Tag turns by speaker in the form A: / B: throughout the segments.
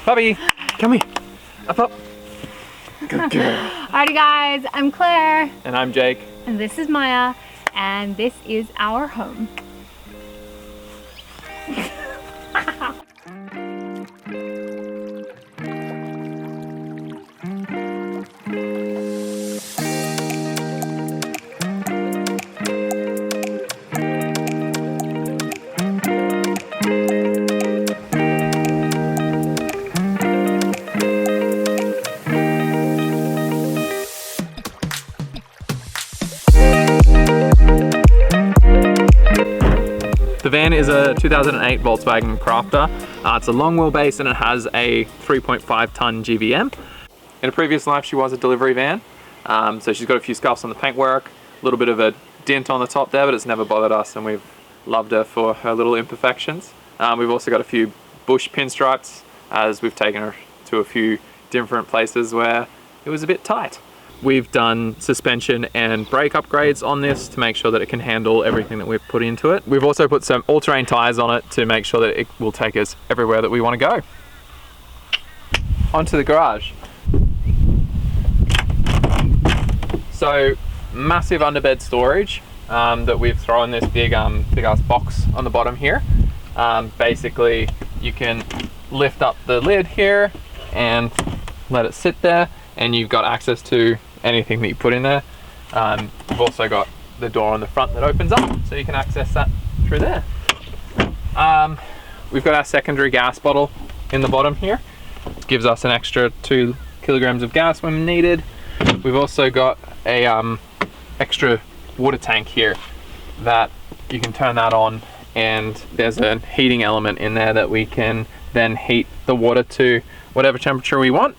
A: Puppy, come here. Up. Good girl.
B: Alrighty guys, I'm Claire.
A: And I'm Jake.
B: And this is Maya. And this is our home.
A: The van is a 2008 Volkswagen Crafter. It's a long wheelbase and it has a 3.5 ton GVM. In a previous life she was a delivery van, so she's got a few scuffs on the paintwork, a little bit of a dent on the top there, but it's never bothered us and we've loved her for her little imperfections. We've also got a few bush pinstripes as we've taken her to a few different places where it was a bit tight. We've done suspension and brake upgrades on this to make sure that it can handle everything that we've put into it. We've also put some all-terrain tires on it to make sure that it will take us everywhere that we want to go. Onto the garage. So massive underbed storage that we've thrown this big ass box on the bottom here. Basically you can lift up the lid here and let it sit there, and you've got access to anything that you put in there. We've also got the door on the front that opens up, so you can access that through there. We've got our secondary gas bottle in the bottom here. It gives us an extra 2 kilograms of gas when needed. We've also got a extra water tank here that you can turn that on, and there's a heating element in there that we can then heat the water to whatever temperature we want.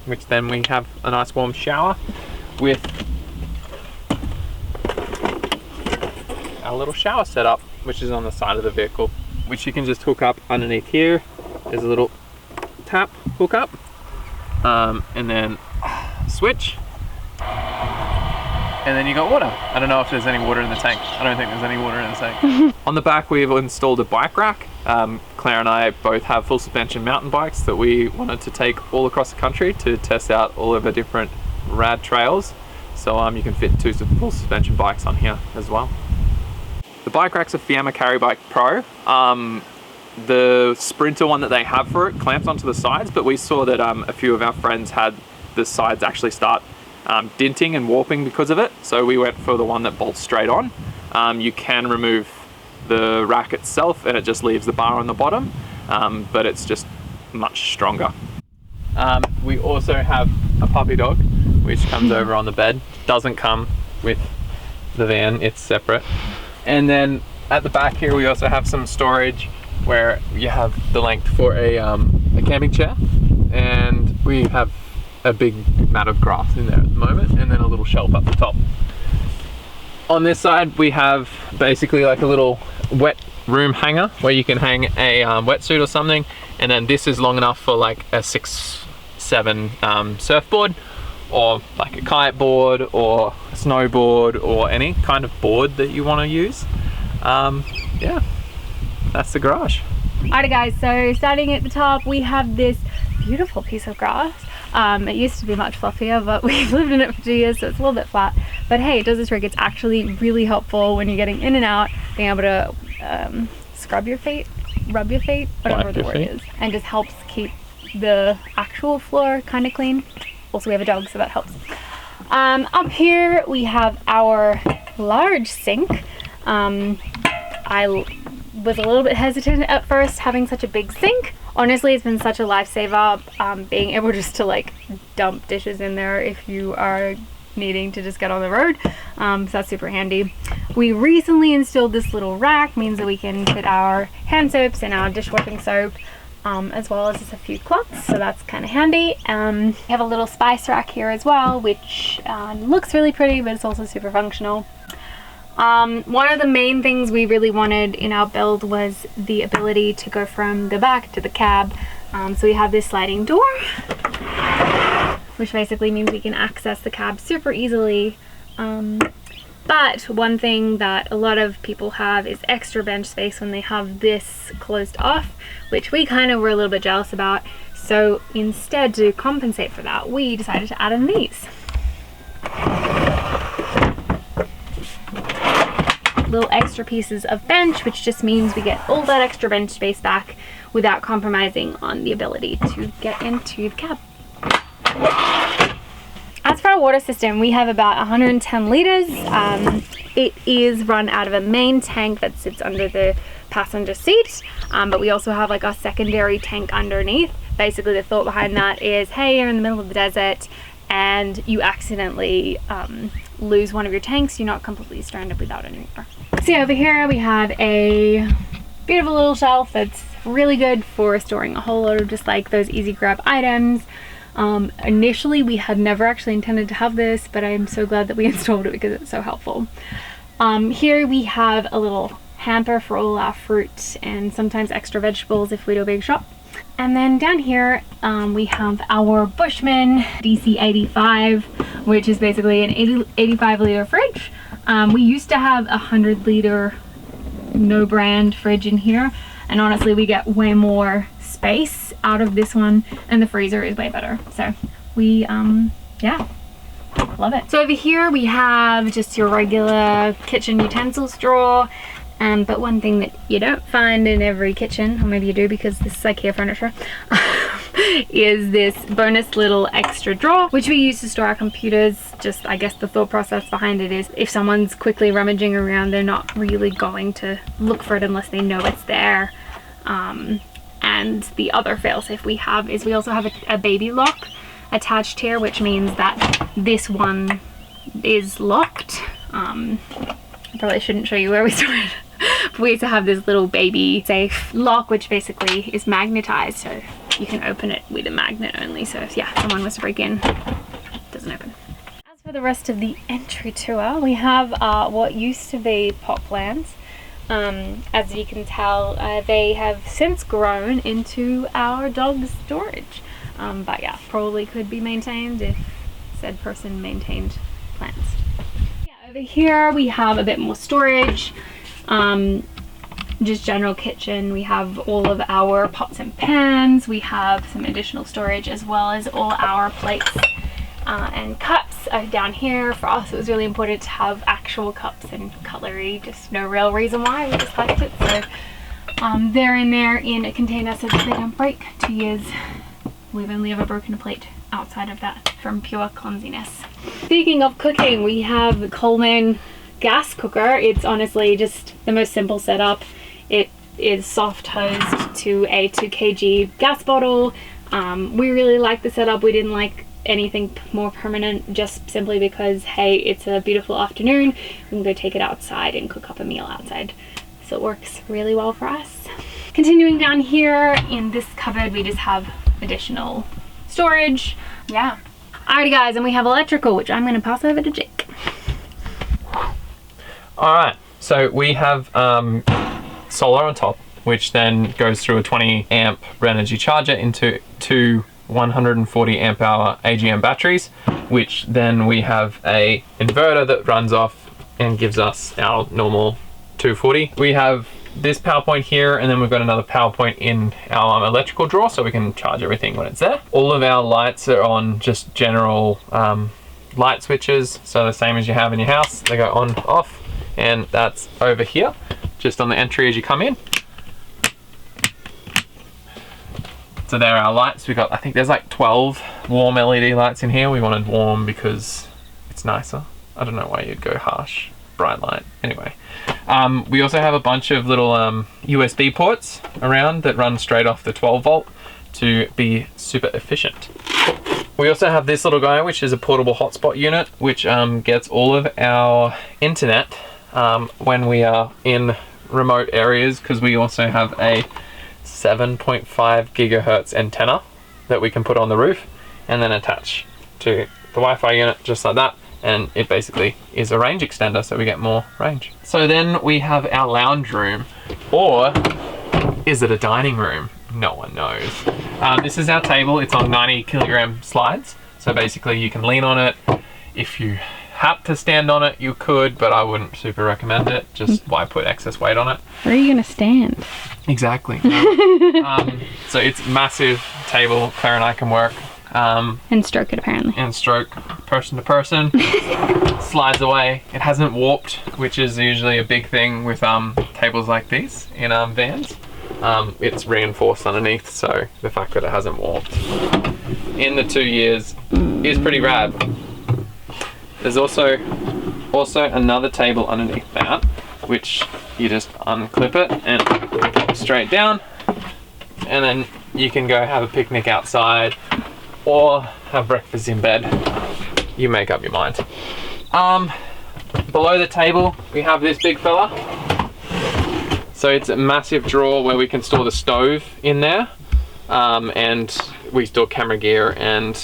A: Which then we have a nice warm shower with our little shower setup, which is on the side of the vehicle, which you can just hook up underneath here. There's a little tap hook up, and then switch, and then you got water. I don't know if there's any water in the tank. I don't think there's any water in the tank. On the back we've installed a bike rack. Claire and I both have full suspension mountain bikes that we wanted to take all across the country to test out all of the different rad trails. So you can fit 2 full suspension bikes on here as well. The bike rack's a Fiamma Carry Bike Pro. The Sprinter one that they have for it clamps onto the sides, but we saw that a few of our friends had the sides actually start dinting and warping because of it. So we went for the one that bolts straight on. You can remove the rack itself and it just leaves the bar on the bottom, but it's just much stronger. We also have a puppy dog which comes over on the bed. Doesn't come with the van, it's separate. And then at the back here we also have some storage where you have the length for a camping chair, and we have a big mat of grass in there at the moment, and then a little shelf up the top. On this side we have basically like a little wet room hanger where you can hang a wetsuit or something, and then this is long enough for like a 6-7 surfboard, or like a kite board or a snowboard, or any kind of board that you want to use. Yeah, that's the garage.
B: Alright guys, so starting at the top we have this beautiful piece of grass. It used to be much fluffier, but we've lived in it for 2 years, so it's a little bit flat. But hey, it does the trick. It's actually really helpful when you're getting in and out, being able to scrub your feet, rub your feet, whatever the word is, and just helps keep the actual floor kind of clean. Also, we have a dog, so that helps. Up here we have our large sink. I was a little bit hesitant at first having such a big sink. Honestly, it's been such a lifesaver, being able just to like dump dishes in there if you are needing to just get on the road. So that's super handy. We recently installed this little rack, means that we can fit our hand soaps and our dishwashing soap, as well as just a few cloths, so that's kind of handy. We have a little spice rack here as well, which looks really pretty, but it's also super functional. One of the main things we really wanted in our build was the ability to go from the back to the cab. So we have this sliding door, which basically means we can access the cab super easily. But one thing that a lot of people have is extra bench space when they have this closed off, which we kind of were a little bit jealous about. So instead, to compensate for that, we decided to add in these little extra pieces of bench, which just means we get all that extra bench space back without compromising on the ability to get into the cab. As for our water system, we have about 110 litres. It is run out of a main tank that sits under the passenger seat, but we also have like a secondary tank underneath. Basically the thought behind that is, hey, you're in the middle of the desert and you accidentally lose one of your tanks, you're not completely stranded without any water. See, over here we have a beautiful little shelf that's really good for storing a whole lot of just like those easy grab items. Initially we had never actually intended to have this, but I'm so glad that we installed it because it's so helpful. Here we have a little hamper for all our fruit and sometimes extra vegetables if we do a big shop. And then down here we have our Bushman DC85, which is basically an 85 litre fridge. We used to have a 100 litre no brand fridge in here, and honestly we get way more space out of this one, and the freezer is way better. So we yeah, love it. So over here we have just your regular kitchen utensils drawer. But one thing that you don't find in every kitchen, or maybe you do because this is IKEA furniture, is this bonus little extra drawer, which we use to store our computers. Just, I guess the thought process behind it is if someone's quickly rummaging around, they're not really going to look for it unless they know it's there. And the other failsafe we have is we also have a baby lock attached here, which means that this one is locked. I probably shouldn't show you where we store it. We used to have this little baby safe lock, which basically is magnetized, so you can open it with a magnet only. So if someone was to break in, it doesn't open. As for the rest of the entry tour, we have what used to be pot plants. As you can tell, they have since grown into our dog's storage. But yeah, probably could be maintained if said person maintained plants. Over here we have a bit more storage, just general kitchen. We have all of our pots and pans. We have some additional storage as well as all our plates and cups are down here. For us it was really important to have actual cups and cutlery, just no real reason why, we just liked it. So they're in there in a container so that they don't break. 2 years, we've only ever broken a plate outside of that from pure clumsiness. Speaking of cooking, we have the Coleman gas cooker. It's honestly just the most simple setup. It is soft hosed to a 2 kg gas bottle. We really like the setup. We didn't like anything more permanent, just simply because, hey, it's a beautiful afternoon, we can go take it outside and cook up a meal outside. So it works really well for us. Continuing down here in this cupboard, we just have additional storage. Yeah. Alrighty guys, and we have electrical, which I'm going to pass over to Jake.
A: Alright, so we have solar on top, which then goes through a 20 amp Renogy charger into two 140 amp hour AGM batteries, which then we have a inverter that runs off and gives us our normal 240. We have this power point here, and then we've got another power point in our electrical drawer so we can charge everything when it's there. All of our lights are on just general light switches, so the same as you have in your house. They go on, off, and that's over here, just on the entry as you come in. So there are our lights. We got, I think there's like 12 warm LED lights in here. We wanted warm because it's nicer. I don't know why you'd go harsh, bright light. Anyway, we also have a bunch of little USB ports around that run straight off the 12 volt to be super efficient. We also have this little guy, which is a portable hotspot unit, which gets all of our internet when we are in remote areas, because we also have a 7.5 gigahertz antenna that we can put on the roof and then attach to the Wi-Fi unit just like that, and it basically is a range extender, so we get more range. So then we have our lounge room, or is it a dining room? No one knows. This is our table. It's on 90 kilogram slides, so basically you can lean on it if you had to stand on it, you could, but I wouldn't super recommend it. Just why put excess weight on it?
B: Where are you gonna stand?
A: Exactly. So it's massive table. Claire and I can work.
B: And stroke it apparently.
A: And stroke person to person. Slides away. It hasn't warped, which is usually a big thing with tables like these in vans. It's reinforced underneath, so the fact that it hasn't warped in the 2 years is pretty rad. There's also another table underneath that, which you just unclip it and pop straight down, and then you can go have a picnic outside or have breakfast in bed. You make up your mind. Below the table we have this big fella. So it's a massive drawer where we can store the stove in there, and we store camera gear and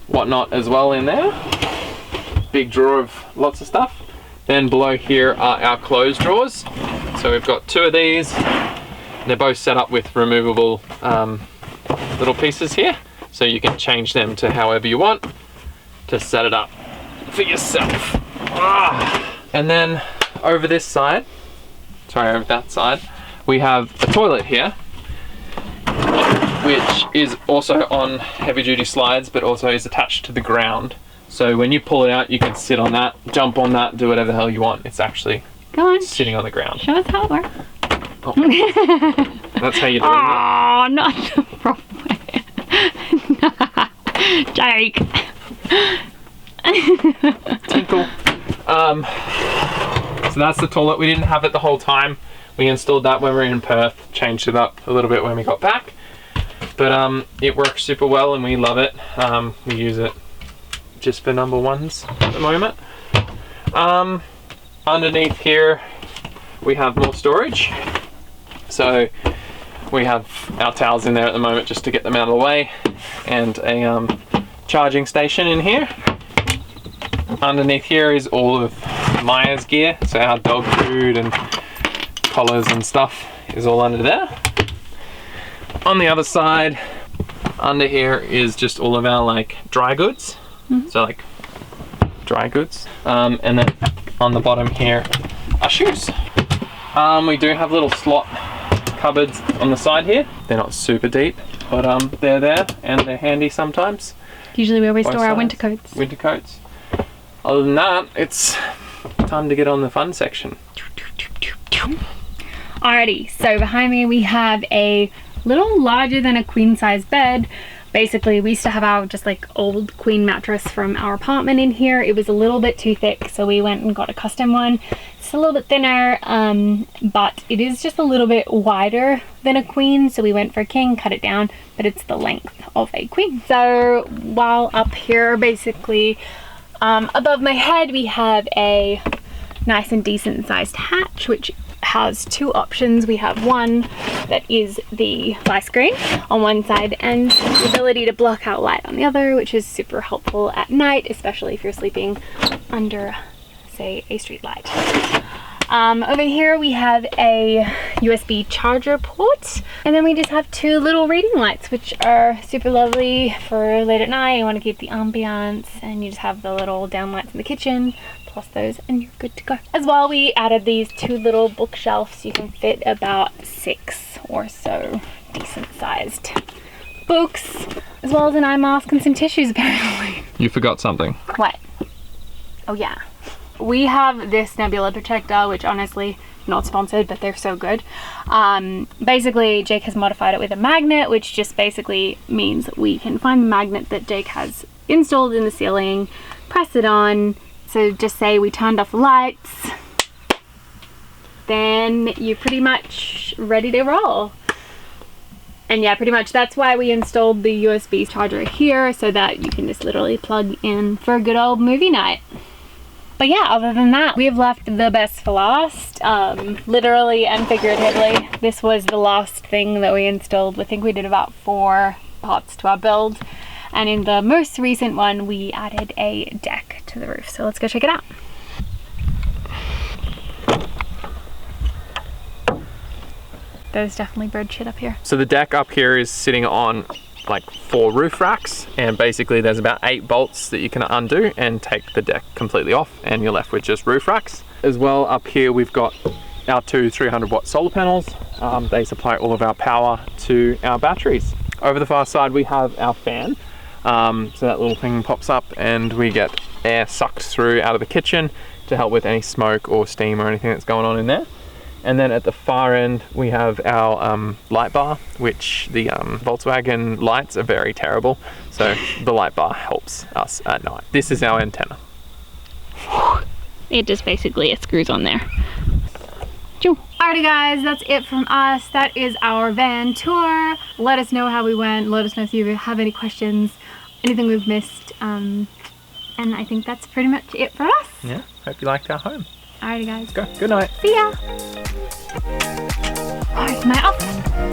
A: whatnot as well in there. Big drawer of lots of stuff. Then below here are our clothes drawers. So we've got 2 of these. They're both set up with removable little pieces here, so you can change them to however you want to set it up for yourself. And then over this side, over that side, we have a toilet here, which is also on heavy duty slides, but also is attached to the ground. So when you pull it out, you can sit on that, jump on that, do whatever the hell you want. It's actually sitting on the ground.
B: Show us how it works.
A: Oh. That's how you do it.
B: Oh, not the proper way. Jake.
A: Tinkle. So that's the toilet. We didn't have it the whole time. We installed that when we were in Perth, changed it up a little bit when we got back. But it works super well and we love it. We use it just for number ones at the moment. Underneath here we have more storage. So we have our towels in there at the moment just to get them out of the way, and a charging station in here. Underneath here is all of Maya's gear, so our dog food and collars and stuff is all under there. On the other side, under here is just all of our like dry goods. So like dry goods. And then on the bottom here are shoes. We do have little slot cupboards on the side here. They're not super deep, but they're there and they're handy sometimes.
B: Usually we always store our winter coats.
A: Winter coats. Other than that, it's time to get on the fun section.
B: Alrighty, so behind me we have a little larger than a queen size bed. Basically, we used to have our just like old queen mattress from our apartment in here. It was a little bit too thick, so we went and got a custom one. It's a little bit thinner, but it is just a little bit wider than a queen, so we went for a king, cut it down, but it's the length of a queen. So while up here, basically above my head, we have a nice and decent sized hatch, which has 2 options. We have one that is the fly screen on one side and the ability to block out light on the other, which is super helpful at night, especially if you're sleeping under, say, a street light. Over here we have a USB charger port, and then we just have 2 little reading lights, which are super lovely for late at night. You want to keep the ambiance, and you just have the little down lights in the kitchen, plus those, and you're good to go. As well, we added these 2 little bookshelves. You can fit about 6 or so decent sized books, as well as an eye mask and some tissues apparently.
A: You forgot something.
B: What? Oh yeah. We have this nebula protector, which honestly, not sponsored, but they're so good. Basically, Jake has modified it with a magnet, which just basically means we can find the magnet that Jake has installed in the ceiling, press it on. So just say we turned off the lights, then you're pretty much ready to roll. And yeah, pretty much that's why we installed the USB charger here, so that you can just literally plug in for a good old movie night. But yeah, other than that, we have left the best for last, literally and figuratively. This was the last thing that we installed. I think we did about 4 parts to our build. And in the most recent one, we added a deck to the roof. So let's go check it out. There's definitely bird shit up here.
A: So the deck up here is sitting on like 4 roof racks, and basically there's about 8 bolts that you can undo and take the deck completely off, and you're left with just roof racks. As well, up here we've got our 2 300 watt solar panels. They supply all of our power to our batteries. Over the far side we have our fan. So that little thing pops up and we get air sucked through out of the kitchen to help with any smoke or steam or anything that's going on in there. And then at the far end we have our light bar, which the Volkswagen lights are very terrible, so the light bar helps us at night. This is our antenna.
C: It just basically, it screws on there.
B: Alrighty guys, that's it from us. That is our van tour. Let us know how we went. Let us know if you have any questions, anything we've missed. And I think that's pretty much it for us.
A: Yeah, hope you liked our home.
B: Alrighty guys.
A: Go. Good night.
B: See ya. Where's my outfit?